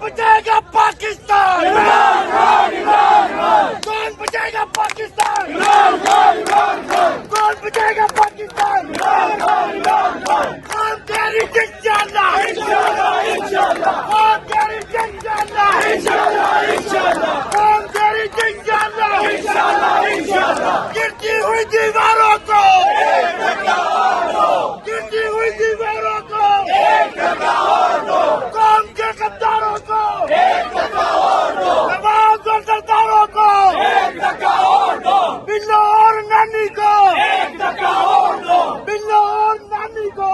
बचाएगा पाकिस्तान? कौन बचाएगा पाकिस्तान? कौन बचाएगा पाकिस्तान? कौन तेरी इंशाल्लाह, कौन तेरी इंशाल्लाह, कौन तेरी इंशाल्लाह, गिरती हुई दीवारों को, गिरती हुई दीवारों को, कौम के गद्दारों को, नवाब और सरदारों को, बिल्लो और नानी को, बिल्लो और नानी को,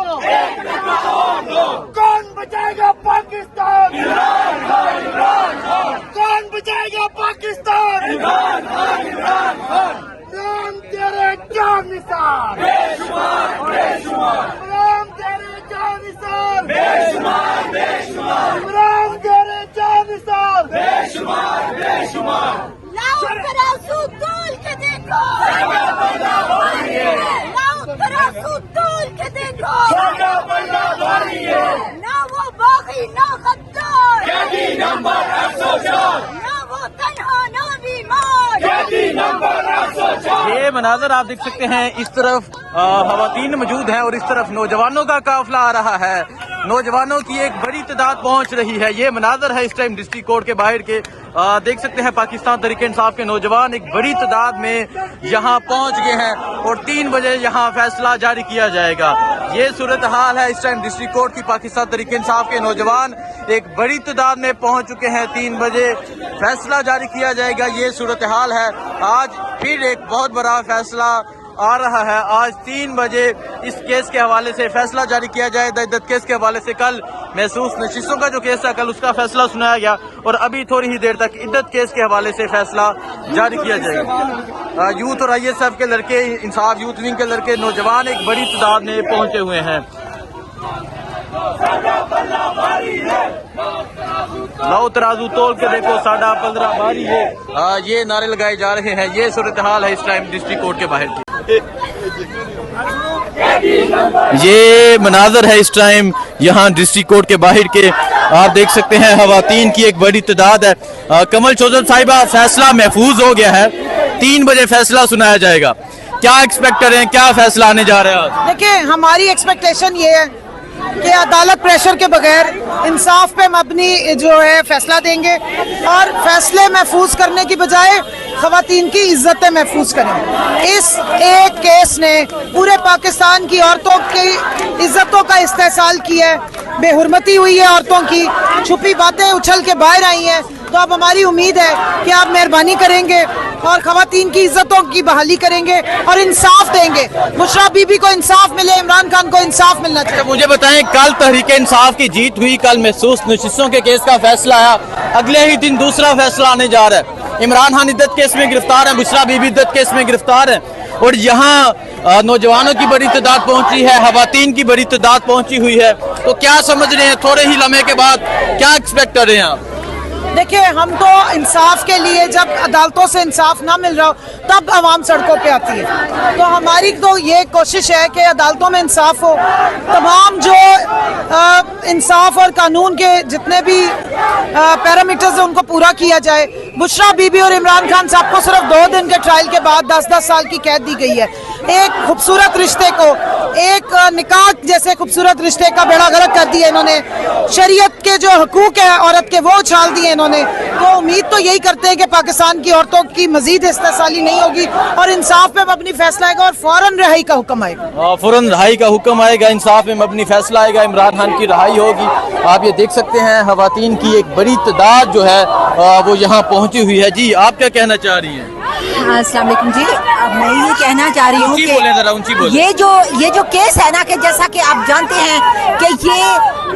कौन बचाएगा पाकिस्तान? कौन बचाएगा पाकिस्तान? राम तेरे क्या निशान, राम तेरे क्या निशान, राम तेरे क्या निशान, लाओ तराजू तोल के देखो, लाओ तराजू तोल के देखो, ना वो बागी ना गद्दार, ना वो तन्हा ना बीमार। ये मनाजर आप देख सकते हैं, इस तरफ खवातीन मौजूद हैं और इस तरफ नौजवानों का काफिला आ रहा है। नौजवानों की एक बड़ी तादाद पहुंच रही है। ये मनाजर है इस टाइम डिस्ट्रिक्ट कोर्ट के बाहर के। देख सकते हैं पाकिस्तान तहरीक इंसाफ के नौजवान एक बड़ी तादाद में यहाँ पहुंच गए हैं और 3 बजे यहाँ फैसला जारी किया जाएगा। ये सूरत हाल है इस टाइम डिस्ट्रिक्ट कोर्ट की। पाकिस्तान तहरीक इंसाफ के नौजवान एक बड़ी तादाद में पहुंच चुके हैं। 3 बजे फैसला जारी किया जाएगा। ये सूरत हाल है। आज फिर एक बहुत बड़ा फैसला आ रहा है। आज 3 बजे इस केस के हवाले से फैसला जारी किया जाएगा। इद्दत केस के हवाले से कल महसूस नशिस्तों का जो केस था, कल उसका फैसला सुनाया गया और अभी थोड़ी ही देर तक इद्दत केस के हवाले से फैसला जारी किया जाएगा। यूथ और ISF के लड़के, इंसाफ यूथ विंग के लड़के, नौजवान एक बड़ी तादाद में पहुंचे हुए हैं। लाओ तराजू तोल के देखो, साडा पलरा भारी है। ये नारे लगाए जा रहे हैं। ये सूरत हाल है इस टाइम डिस्ट्रिक्ट कोर्ट के बाहर की। ये मनाजर है इस टाइम यहाँ डिस्ट्रिक्ट कोर्ट के बाहर के। आप देख सकते हैं खवातीन की एक बड़ी तादाद है। कमल चौधरी साहिबा, फैसला महफूज हो गया है। 3 बजे फैसला सुनाया जाएगा। क्या एक्सपेक्ट करें, क्या फैसला आने जा रहा है? देखिए, हमारी एक्सपेक्टेशन ये है कि अदालत प्रेशर के बगैर इंसाफ पे मबनी जो है फैसला देंगे और फैसले महफूज करने की बजाय खवातीन की इज्जतें महफूज करें। इस एक केस ने पूरे पाकिस्तान की औरतों की इज्जतों का इस्तेहसाल किया है। बेहुरमती हुई है औरतों की, छुपी बातें उछल के बाहर आई हैं। तो अब हमारी उम्मीद है कि आप मेहरबानी करेंगे और खवातीन की इज्जतों की बहाली करेंगे और इंसाफ देंगे। बुशरा बीबी को इंसाफ मिले, इमरान खान को इंसाफ मिलना चाहिए। मुझे बताएं, कल तहरीक इंसाफ की जीत हुई, कल महसूस नशिस्तों के केस का फैसला आया। अगले ही दिन दूसरा फैसला आने जा रहा है। इमरान खान इद्दत केस में गिरफ्तार है, बुशरा बीबी इद्दत केस में गिरफ्तार है और यहाँ नौजवानों की बड़ी तादाद पहुंची है, खवातीन की बड़ी तादाद पहुंची हुई है। तो क्या समझ रहे हैं, थोड़े ही लम्हे के बाद क्या एक्सपेक्ट कर रहे हैं आप? देखिए, हम तो इंसाफ के लिए, जब अदालतों से इंसाफ ना मिल रहा हो तब आवाम सड़कों पे आती है। तो हमारी तो ये कोशिश है कि अदालतों में इंसाफ हो। तमाम जो इंसाफ और कानून के जितने भी पैरामीटर्स हैं उनको पूरा किया जाए। बुशरा बीबी और इमरान खान साहब को सिर्फ 2 दिन के ट्रायल के बाद 10-10 साल की कैद दी गई है। एक खूबसूरत रिश्ते को, एक निकाह जैसे खूबसूरत रिश्ते का बेड़ा गर्क कर दिया इन्होंने। शरीयत के जो हकूक है औरत के, वो उछाल दिए इन्होंने। तो उम्मीद तो यही करते हैं कि पाकिस्तान की औरतों की मजीद इस्तेसाली नहीं होगी और इंसाफ पे मबनी फैसला आएगा और फौरन रिहाई का हुक्म आएगा। फौरन रिहाई का हुक्म आएगा, इंसाफ में मबनी फैसला आएगा, इमरान खान की रिहाई होगी। आप ये देख सकते हैं खवातीन की एक बड़ी तादाद जो है वो यहाँ पहुंची हुई है। जी, आप क्या कहना चाह रही हैं? अस्सलाम वालेकुम जी, मैं ये कहना चाह रही हूँ कि ये जो केस है ना, कि जैसा कि आप जानते हैं कि ये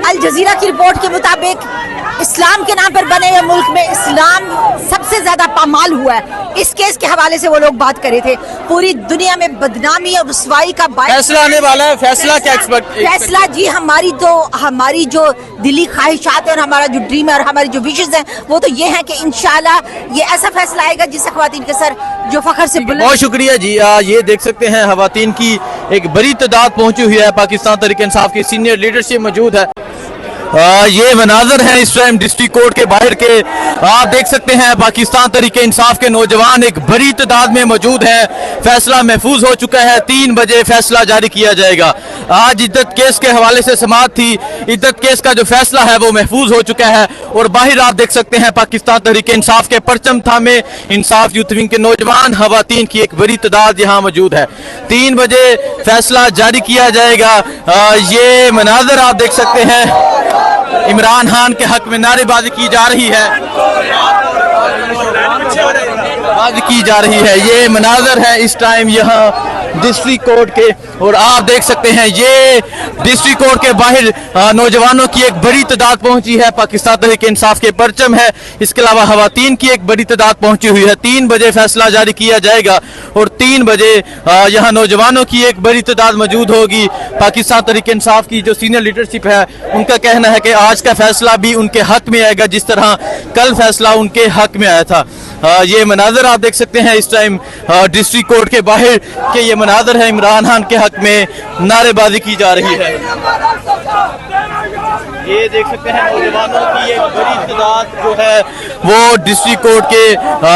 अल जजीरा की रिपोर्ट के मुताबिक इस्लाम के नाम पर बने हुए मुल्क में इस्लाम सबसे ज्यादा पामाल हुआ है। इस केस के हवाले से वो लोग बात कर रहे थे। पूरी दुनिया में बदनामी और रुसवाई का फैसला आने वाला है। फैसला क्या फैसला जी, हमारी जो दिली ख्वाहिशात है और हमारा जो ड्रीम है और हमारी जो विशेष है, वो तो ये है कि इंशाल्लाह ये ऐसा फैसला आएगा जिससे खवातीन के सर जो फखर से बुलंद। बहुत शुक्रिया जी। ये देख सकते हैं खवातीन की एक बड़ी तादाद पहुंची हुई है। पाकिस्तान तहरीक इंसाफ की सीनियर लीडरशिप मौजूद है। ये मनाजर हैं इस टाइम डिस्ट्रिक्ट कोर्ट के बाहर के। आप देख सकते हैं पाकिस्तान तहरीक इंसाफ के नौजवान एक बड़ी तादाद में मौजूद हैं। फैसला महफूज हो चुका है, 3 बजे फैसला जारी किया जाएगा। आज इद्दत केस के हवाले से समाअत थी, इद्दत केस का जो फैसला है वो महफूज हो चुका है। और बाहर आप देख सकते हैं पाकिस्तान तहरीक इंसाफ के परचम थामे इंसाफ यूथ विंग के नौजवान खवातीन की एक बड़ी तादाद यहाँ मौजूद है। 3 बजे फैसला जारी किया जाएगा। ये मनाजर आप देख सकते हैं, इमरान खान के हक में नारेबाजी की जा रही है, ये मनाजर है इस टाइम यहाँ डिस्ट्रिक्ट कोर्ट के। और आप देख सकते हैं ये डिस्ट्रिक्ट कोर्ट के बाहर नौजवानों की एक बड़ी तादाद पहुंची है, पाकिस्तान तहरीक इंसाफ के परचम है। इसके अलावा खवातीन की एक बड़ी तादाद पहुंची हुई है। 3 बजे फैसला जारी किया जाएगा और 3 बजे यहाँ नौजवानों की एक बड़ी तादाद मौजूद होगी। पाकिस्तान तहरीक इंसाफ की जो सीनियर लीडरशिप है उनका कहना है कि आज का फैसला भी उनके हक में आएगा जिस तरह कल फैसला उनके हक में आया था। ये मनाजर आप देख सकते हैं इस टाइम डिस्ट्रिक्ट कोर्ट के बाहर के, ये मनाजर है इमरान खान के हक में नारेबाजी की जा रही है। ये देख सकते हैं नौजवानों की एक बड़ी तादाद जो है वो डिस्ट्रिक्ट कोर्ट के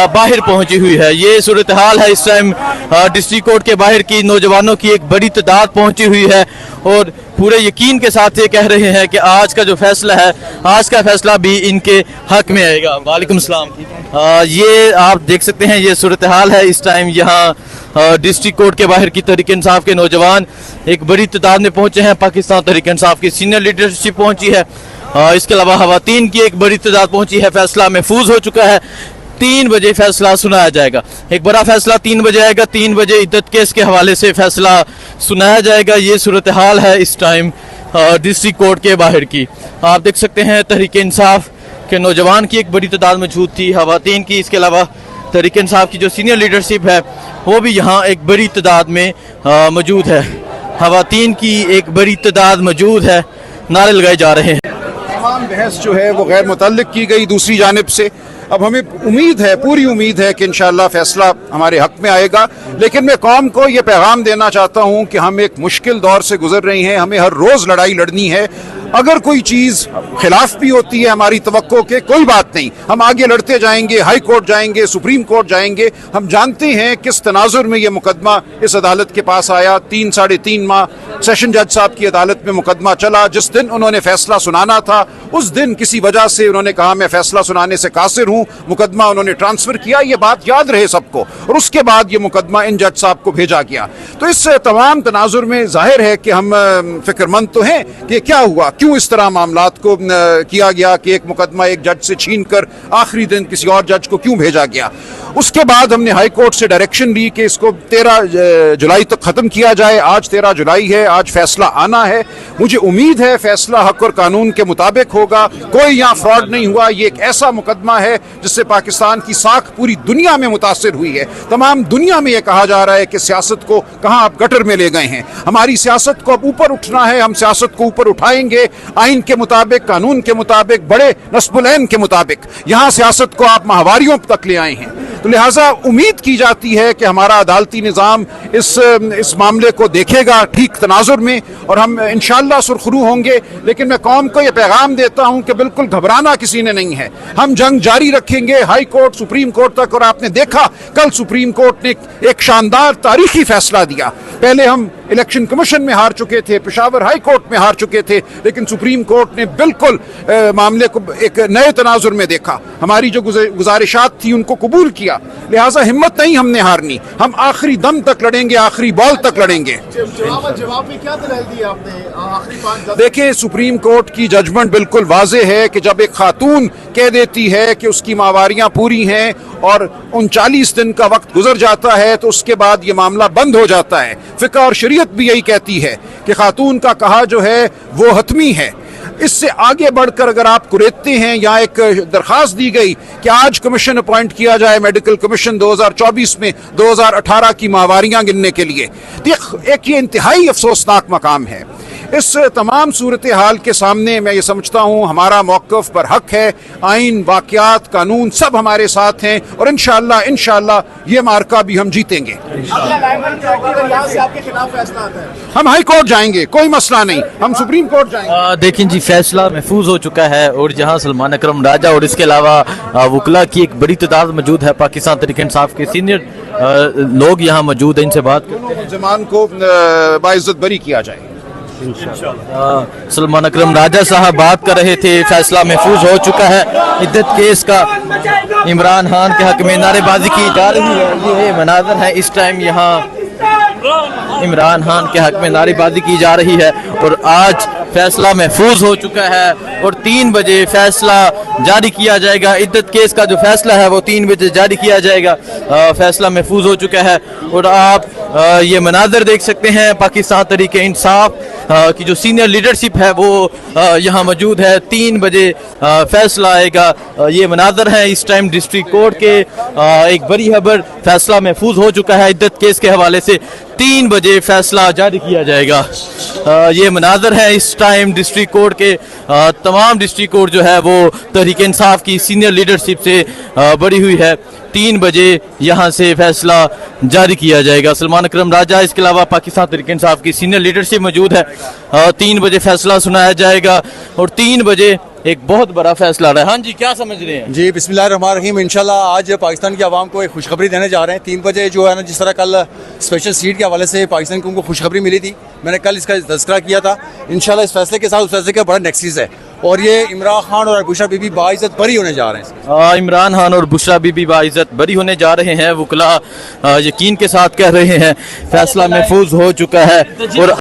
बाहर पहुंची हुई है। ये सूरत हाल है इस टाइम डिस्ट्रिक्ट कोर्ट के बाहर की, नौजवानों की एक बड़ी तादाद पहुंची हुई है और पूरे यकीन के साथ ये कह रहे हैं कि आज का जो फैसला है, आज का फैसला भी इनके हक में आएगा। वालेकुम सलाम। ये आप देख सकते हैं ये सूरत हाल है इस टाइम यहाँ डिस्ट्रिक्ट कोर्ट के बाहर की तहरीक इंसाफ के नौजवान एक बड़ी तादाद में पहुंचे हैं। पाकिस्तान तहरीक इंसाफ की सीनियर लीडरशिप पहुंची है, इसके अलावा खवातीन की एक बड़ी तादाद पहुंची है। फैसला महफूज हो चुका है, 3 बजे फैसला सुनाया जाएगा। एक बड़ा फैसला 3 बजे आएगा, 3 बजे इद्दत केस के हवाले से फैसला सुनाया जाएगा। ये सूरत हाल है इस टाइम डिस्ट्रिक्ट कोर्ट के बाहर की। आप देख सकते हैं तहरीक इंसाफ के नौजवान की एक बड़ी तादाद मौजूद थी, खवातीन की, इसके अलावा तहरीक इंसाफ की जो सीनियर लीडरशिप है वो भी यहाँ एक बड़ी तादाद में मौजूद है। खवातीन की एक बड़ी तादाद मौजूद है, नारे लगाए जा रहे हैं। तमाम बहस जो है वो गैर मुतल्लिक की गई दूसरी जानिब से। अब हमें उम्मीद है, पूरी उम्मीद है कि इंशाअल्लाह फैसला हमारे हक में आएगा। लेकिन मैं कौम को ये पैगाम देना चाहता हूँ कि हम एक मुश्किल दौर से गुजर रहे हैं, हमें हर रोज़ लड़ाई लड़नी है। अगर कोई चीज़ खिलाफ भी होती है हमारी तवक्को के, कोई बात नहीं, हम आगे लड़ते जाएंगे, हाई कोर्ट जाएंगे, सुप्रीम कोर्ट जाएंगे। हम जानते हैं किस तनाजुर में ये मुकदमा इस अदालत के पास आया। 3 साढ़े 3 माह सेशन जज साहब की अदालत में मुकदमा चला। जिस दिन उन्होंने फैसला सुनाना था उस दिन किसी वजह से उन्होंने कहा मैं फैसला सुनाने से कासिर हूँ, मुकदमा उन्होंने ट्रांसफर किया। ये बात याद रहे सबको। और उसके बाद ये मुकदमा इन जज साहब को भेजा गया। तो इस तमाम तनाजुर में जाहिर है कि हम फिक्रमंद तो हैं कि क्या हुआ, क्यों इस तरह मामलात को किया गया कि एक मुकदमा एक जज से छीन कर आखिरी दिन किसी और जज को क्यों भेजा गया। उसके बाद हमने हाई कोर्ट से डायरेक्शन ली कि इसको 13 जुलाई तक ख़त्म किया जाए। आज 13 जुलाई है, आज फैसला आना है। मुझे उम्मीद है फैसला हक और कानून के मुताबिक होगा, कोई यहाँ फ्रॉड नहीं हुआ। ये एक ऐसा मुकदमा है जिससे पाकिस्तान की साख पूरी दुनिया में मुतासिर हुई है। तमाम दुनिया में ये कहा जा रहा है कि सियासत को कहाँ आप गटर में ले गए हैं। हमारी सियासत को अब ऊपर उठना है, हम सियासत को ऊपर उठाएंगे आइन के मुताबिक, कानून के मुताबिक, बड़े नस्बुल-ऐन के मुताबिक। यहाँ सियासत को आप माहवारियों तक ले आए हैं। तो लिहाजा उम्मीद की जाती है कि हमारा अदालती निज़ाम इस मामले को देखेगा ठीक तनाजुर में और हम इंशाअल्लाह सुरखरू होंगे। लेकिन मैं कौम को यह पैगाम देता हूँ कि बिल्कुल घबराना किसी ने नहीं है। हम जंग जारी रखेंगे हाई कोर्ट, सुप्रीम कोर्ट तक। और आपने देखा कल सुप्रीम कोर्ट ने एक शानदार तारीखी फैसला दिया। पहले हम इलेक्शन कमीशन में हार चुके थे, पेशावर हाई कोर्ट में हार चुके थे, लेकिन सुप्रीम कोर्ट ने बिल्कुल मामले को एक नए तनाजुर में देखा। हमारी जो गुजारिशात थी उनको कबूल किया। लिहाजा हिम्मत नहीं हमने हारनी, हम आखिरी दम तक लड़ेंगे, आखिरी बॉल तक लड़ेंगे। जवाब में क्या दलाल दी आपने आखिरी 5 देखिए, सुप्रीम कोर्ट की जजमेंट बिल्कुल वाज़ेह है कि जब एक खातून कह देती है कि उसकी माहवारियां पूरी हैं और 39 दिन का वक्त गुजर जाता है तो उसके बाद ये मामला बंद हो जाता है। फ़िक़्ह और शरीयत भी यही कहती है कि खातून का कहा जो है वो हतमी है। इससे आगे बढ़कर अगर आप कुरेदते हैं, या एक दरख्वास्त दी गई कि आज कमीशन अपॉइंट किया जाए, मेडिकल कमीशन 2024 में 2018 की माहवारियां गिनने के लिए, तो एक ये इंतहाई अफसोसनाक मकाम है। इस तमाम सूरत हाल के सामने मैं ये समझता हूँ हमारा मौक़िफ़ पर हक है। आइन, वाक़यात, कानून सब हमारे साथ हैं और इंशाअल्लाह ये मार्का भी हम जीतेंगे। हम हाई कोर्ट जाएंगे, कोई मसला नहीं, हम सुप्रीम कोर्ट जाएंगे। देखिए जी, फैसला महफूज हो चुका है और जहां सलमान अकरम राजा और इसके अलावा वकला की एक बड़ी तादाद मौजूद है, पाकिस्तान तहरीक इंसाफ के सीनियर लोग यहाँ मौजूद हैं, इनसे बात करते हैं। मुलज़मान को बाइज़्ज़त बरी किया जाए। सलमान अकरम राजा साहब बात कर रहे थे, फैसला महफूज हो चुका है इद्दत केस का। इमरान खान के हक में नारेबाजी की जा रही है, ये मनाज़र है इस टाइम यहाँ इमरान खान के हक में नारेबाजी की जा रही है और आज फैसला महफूज हो चुका है और 3 बजे फैसला जारी किया जाएगा। इद्दत केस का जो फैसला है वो 3 बजे जारी किया जाएगा। फैसला महफूज हो चुका है और आप ये मनाज़र देख सकते हैं, पाकिस्तान तहरीक इंसाफ की जो सीनियर लीडरशिप है वो यहाँ मौजूद है। 3 बजे फैसला आएगा, ये मनाज़र है इस टाइम डिस्ट्रिक्ट कोर्ट के। एक बड़ी खबर, फैसला महफूज हो चुका है इद्दत केस के हवाले से, 3 बजे फैसला जारी किया जाएगा। ये मनाज़र है इस टाइम डिस्ट्रिक्ट कोर्ट के। तमाम डिस्ट्रिक्ट कोर्ट जो है वो तहरीक इंसाफ की सीनियर लीडरशिप से बड़ी हुई है। 3 बजे यहाँ से फैसला जारी किया जाएगा। सलमान अकरम राजा, इसके अलावा पाकिस्तान तहरीक इंसाफ की सीनियर लीडरशिप मौजूद है। 3 बजे फैसला सुनाया जाएगा और 3 बजे एक बहुत बड़ा फैसला रहा है। हाँ जी, क्या समझ रहे हैं? जी, बिस्मिल्लाहिर्रहमानिर्रहीम। इंशाल्लाह आज पाकिस्तान की आवाम को एक खुशखबरी देने जा रहे हैं। 3 बजे जो है ना, जिस तरह कल स्पेशल सीट के हवाले से पाकिस्तान को उनको खुशखबरी मिली थी, मैंने कल इसका तज़किरा किया था। इंशाल्लाह इस फैसले के साथ उस फैसले का बड़ा नेक्सिस है और ये इमरान खान और बुशरा बीबी बाइज़्ज़त बरी होने जा रहे हैं। इमरान खान और बुशरा बीबी बाइज़्ज़त बरी होने जा रहे हैं। वकला यकीन के साथ कह रहे हैं फैसला महफूज हो चुका है और